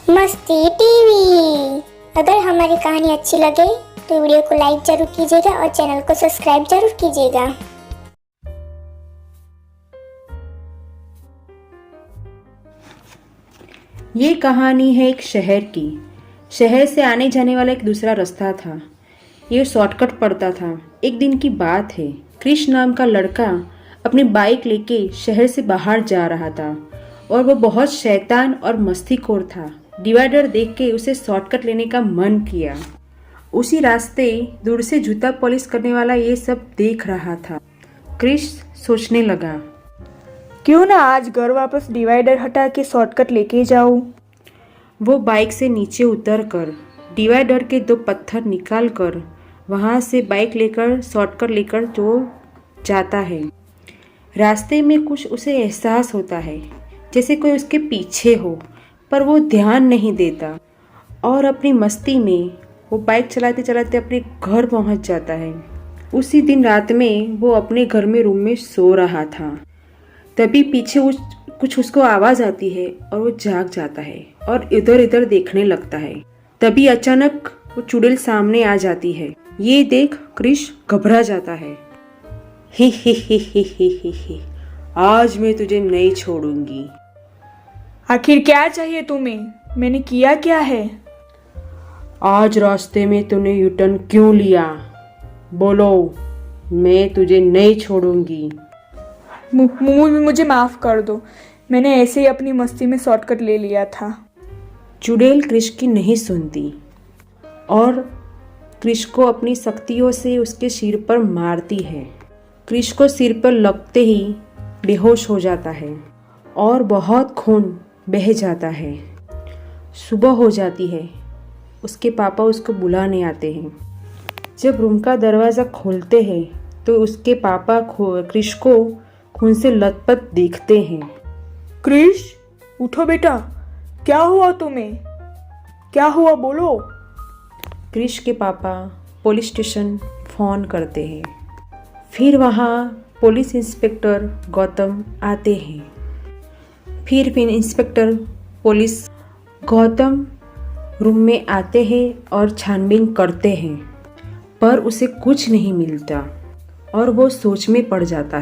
मस्ती टीवी। अगर हमारी कहानी अच्छी लगे तो वीडियो को लाइक जरूर कीजिएगा और चैनल को सब्सक्राइब जरूर कीजिएगा। ये कहानी है एक शहर की। शहर से आने जाने वाला एक दूसरा रास्ता था। ये शॉर्टकट पड़ता था। एक दिन की बात है, कृष्ण नाम का लड़का अपनी बाइक लेके शहर से बाहर जा रहा था और वो बहुत शैतान और मस्तीखोर था। डिवाइडर देख के उसे शॉर्टकट लेने का मन किया। उसी रास्ते दूर से जूता पॉलिश करने वाला ये सब देख रहा था। कृष्ण सोचने लगा, क्यों ना आज घर वापस डिवाइडर हटा के शॉर्टकट लेके जाऊं। वो बाइक से नीचे उतरकर डिवाइडर के 2 पत्थर निकाल कर वहाँ से बाइक लेकर शॉर्टकट लेकर तो जाता है। रास्ते में कुछ उसे एहसास होता है जैसे कोई उसके पीछे हो, पर वो ध्यान नहीं देता और अपनी मस्ती में वो बाइक चलाते चलाते अपने घर पहुँच जाता है। उसी दिन रात में वो अपने घर में रूम में सो रहा था। तभी पीछे कुछ उसको आवाज़ आती है और वो जाग जाता है और इधर इधर देखने लगता है। तभी अचानक वो चुड़ैल सामने आ जाती है। ये देख कृष्ण घबरा जाता है। ही, आज मैं तुझे नहीं छोड़ूंगी। आखिर क्या चाहिए तुम्हें? मैंने किया क्या है? आज रास्ते में तूने यूटर्न क्यों लिया? बोलो, मैं तुझे नहीं छोड़ूंगी। मुझे माफ़ कर दो, मैंने ऐसे ही अपनी मस्ती में शॉर्टकट ले लिया था। चुड़ैल कृष्ण की नहीं सुनती और कृष्ण को अपनी शक्तियों से उसके सिर पर मारती है। कृष्ण को सिर पर लगते ही बेहोश हो जाता है और बहुत खून बह जाता है। सुबह हो जाती है। उसके पापा उसको बुलाने आते हैं। जब रूम का दरवाज़ा खोलते हैं तो उसके पापा कृष्ण को खून से लथपथ देखते हैं। कृष्ण उठो बेटा, क्या हुआ तुम्हें? क्या हुआ बोलो। कृष्ण के पापा पुलिस स्टेशन फ़ोन करते हैं। फिर वहाँ पुलिस इंस्पेक्टर गौतम आते हैं। फिर इंस्पेक्टर पुलिस गौतम रूम में आते हैं और छानबीन करते हैं, पर उसे कुछ नहीं मिलता और वो सोच में पड़ जाता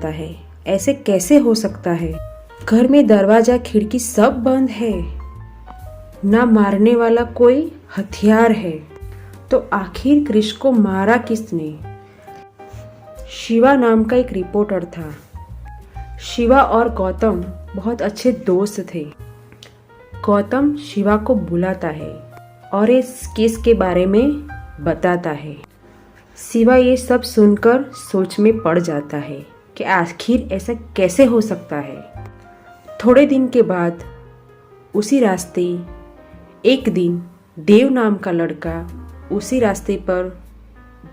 है। ऐसे कैसे हो सकता है? घर में दरवाज़ा खिड़की सब बंद है, ना मारने वाला कोई हथियार है, तो आखिर कृष्ण को मारा किसने? शिवा नाम का एक रिपोर्टर था। शिवा और गौतम बहुत अच्छे दोस्त थे। गौतम शिवा को बुलाता है और इस केस के बारे में बताता है। शिवा ये सब सुनकर सोच में पड़ जाता है कि आखिर ऐसा कैसे हो सकता है। थोड़े दिन के बाद उसी रास्ते एक दिन देव नाम का लड़का उसी रास्ते पर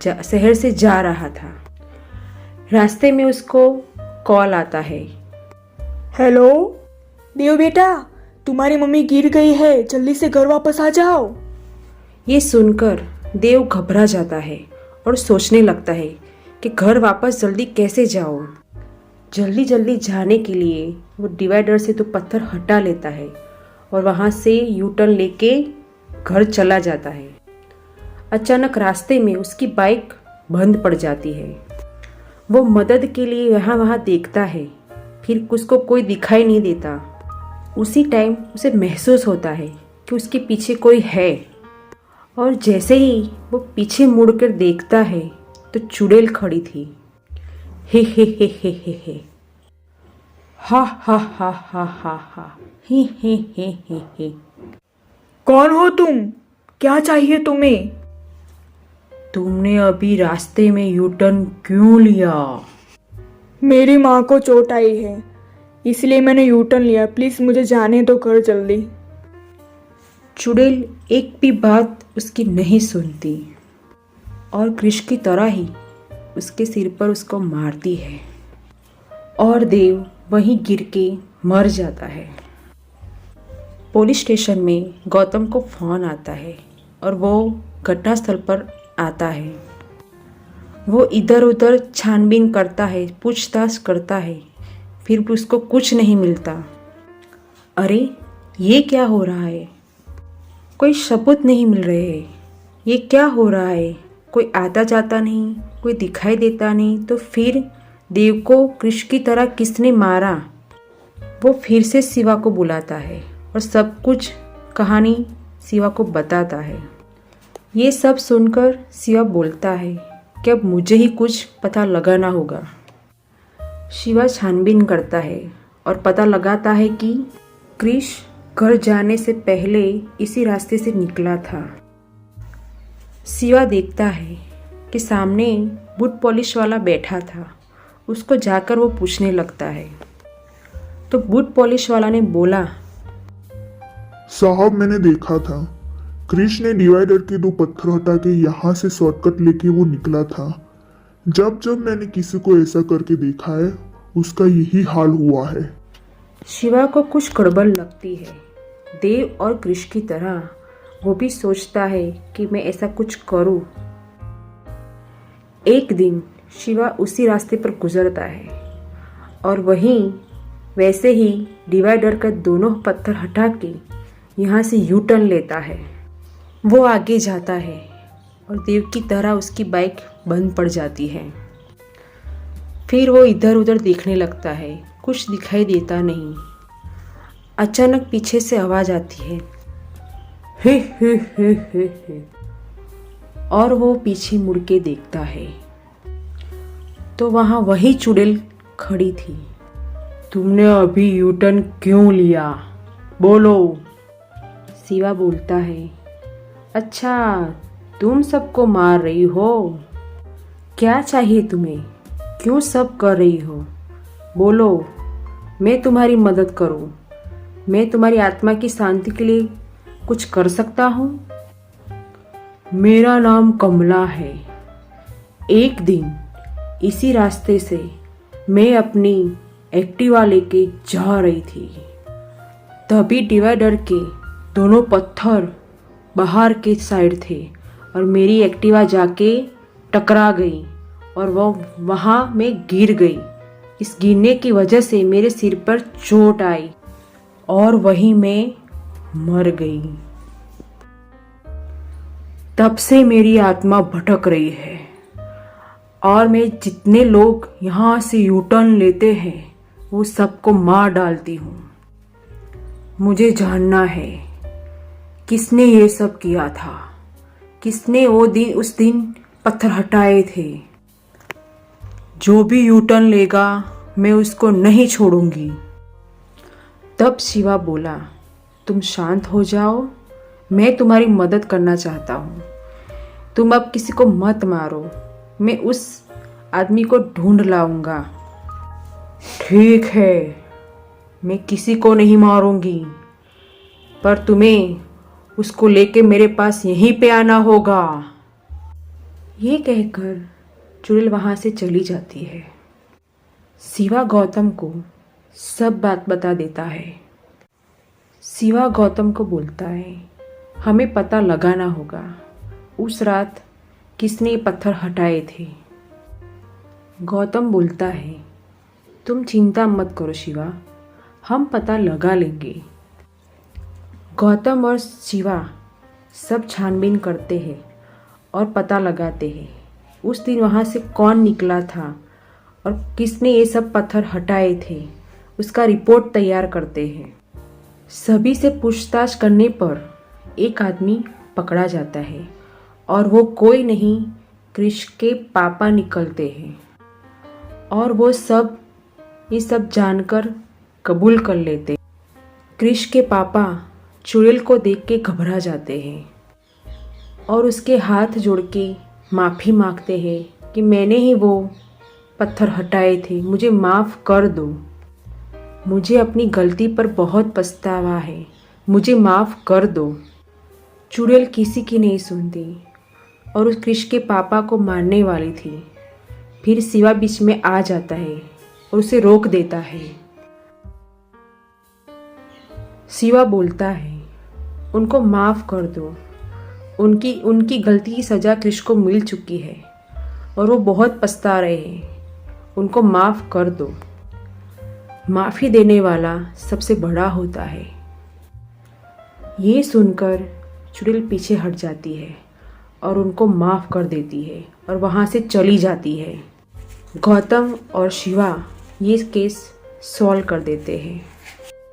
शहर से जा रहा था। रास्ते में उसको कॉल आता है। हेलो देव बेटा, तुम्हारी मम्मी गिर गई है, जल्दी से घर वापस आ जाओ। ये सुनकर देव घबरा जाता है और सोचने लगता है कि घर वापस जल्दी कैसे जाऊं। जल्दी जाने के लिए वो डिवाइडर से तो पत्थर हटा लेता है और वहाँ से यू टर्न लेके घर चला जाता है। अचानक रास्ते में उसकी बाइक बंद पड़ जाती है। वो मदद के लिए यहाँ वहाँ देखता है, फिर उसको कोई दिखाई नहीं देता। उसी टाइम उसे महसूस होता है कि उसके पीछे कोई है और जैसे ही वो पीछे मुड़कर देखता है तो चुड़ैल खड़ी थी। हे हा हा हा हा हा हा हे। कौन हो तुम? क्या चाहिए तुम्हें? तुमने अभी रास्ते में यू टर्न क्यों लिया? मेरी माँ को चोट आई है, इसलिए मैंने यू टर्न लिया। प्लीज मुझे जाने दो घर जल्दी। चुड़ैल एक भी बात उसकी नहीं सुनती और कृष्ण की तरह ही उसके सिर पर उसको मारती है और देव वहीं गिर के मर जाता है। पुलिस स्टेशन में गौतम को फोन आता है और वो घटनास्थल पर आता है। वो इधर उधर छानबीन करता है, पूछताछ करता है, फिर भी उसको कुछ नहीं मिलता। अरे ये क्या हो रहा है? कोई सबूत नहीं मिल रहे हैं। ये क्या हो रहा है? कोई आता जाता नहीं, कोई दिखाई देता नहीं। तो फिर देव को कृष्ण की तरह किसने मारा? वो फिर से शिवा को बुलाता है और सब कुछ कहानी शिवा को बताता है। ये सब सुनकर शिवा बोलता है कि अब मुझे ही कुछ पता लगाना होगा। शिवा छानबीन करता है और पता लगाता है कि कृष घर जाने से पहले इसी रास्ते से निकला था। शिवा देखता है कि सामने बूट पॉलिश वाला बैठा था। उसको जाकर वो पूछने लगता है। तो बूट पॉलिश वाला ने बोला, साहब मैंने देखा था, कृष्ण ने डिवाइडर के 2 पत्थर हटा के यहाँ से शॉर्टकट लेके वो निकला था। जब जब मैंने किसी को ऐसा करके देखा है उसका यही हाल हुआ है। शिवा को कुछ गड़बड़ लगती है। देव और कृष्ण की तरह वो भी सोचता है कि मैं ऐसा कुछ करूं। एक दिन शिवा उसी रास्ते पर गुजरता है और वहीं वैसे ही डिवाइडर का दोनों पत्थर हटा के यहाँ से यू टर्न लेता है। वो आगे जाता है और देव की तरह उसकी बाइक बंद पड़ जाती है। फिर वो इधर उधर देखने लगता है, कुछ दिखाई देता नहीं। अचानक पीछे से आवाज़ आती है, हे हे हे हे हे। और वो पीछे मुड़ के देखता है तो वहाँ वही चुड़ैल खड़ी थी। तुमने अभी यू टर्न क्यों लिया? बोलो। शिवा बोलता है, अच्छा तुम सबको मार रही हो? क्या चाहिए तुम्हें? क्यों सब कर रही हो? बोलो, मैं तुम्हारी मदद करूं। मैं तुम्हारी आत्मा की शांति के लिए कुछ कर सकता हूं। मेरा नाम कमला है। एक दिन इसी रास्ते से मैं अपनी एक्टिवा लेके जा रही थी। तभी डिवाइडर के दोनों पत्थर बाहर के साइड थे और मेरी एक्टिवा जाके टकरा गई और वो वहाँ में गिर गई। इस गिरने की वजह से मेरे सिर पर चोट आई और वहीं मैं मर गई। तब से मेरी आत्मा भटक रही है और मैं जितने लोग यहाँ से यू टर्न लेते हैं वो सबको मार डालती हूँ। मुझे जानना है किसने ये सब किया था, किसने उस दिन पत्थर हटाए थे। जो भी यू टर्न लेगा मैं उसको नहीं छोड़ूंगी। तब शिवा बोला, तुम शांत हो जाओ, मैं तुम्हारी मदद करना चाहता हूँ। तुम अब किसी को मत मारो, मैं उस आदमी को ढूंढ लाऊंगा। ठीक है, मैं किसी को नहीं मारूंगी, पर तुम्हें उसको लेके मेरे पास यहीं पे आना होगा। ये कहकर चुड़ैल वहाँ से चली जाती है। शिवा गौतम को सब बात बता देता है। शिवा गौतम को बोलता है, हमें पता लगाना होगा उस रात किसने पत्थर हटाए थे। गौतम बोलता है, तुम चिंता मत करो शिवा, हम पता लगा लेंगे। गौतम और शिवा सब छानबीन करते हैं और पता लगाते हैं उस दिन वहाँ से कौन निकला था और किसने ये सब पत्थर हटाए थे। उसका रिपोर्ट तैयार करते हैं। सभी से पूछताछ करने पर एक आदमी पकड़ा जाता है और वो कोई नहीं कृष्ण के पापा निकलते हैं और वो सब ये सब जानकर कबूल कर लेते। कृष्ण के पापा चुड़ैल को देख के घबरा जाते हैं और उसके हाथ जोड़ के माफ़ी मांगते हैं कि मैंने ही वो पत्थर हटाए थे, मुझे माफ़ कर दो। मुझे अपनी गलती पर बहुत पछतावा है, मुझे माफ़ कर दो। चुड़ैल किसी की नहीं सुनती और उस कृष्ण के पापा को मारने वाली थी। फिर शिवा बीच में आ जाता है और उसे रोक देता है। शिवा बोलता है, उनको माफ़ कर दो, उनकी गलती की सज़ा कृष्ण को मिल चुकी है और वो बहुत पछता रहे हैं, उनको माफ़ कर दो। माफ़ी देने वाला सबसे बड़ा होता है। ये सुनकर चुड़ैल पीछे हट जाती है और उनको माफ़ कर देती है और वहाँ से चली जाती है। गौतम और शिवा ये केस सॉल्व कर देते हैं।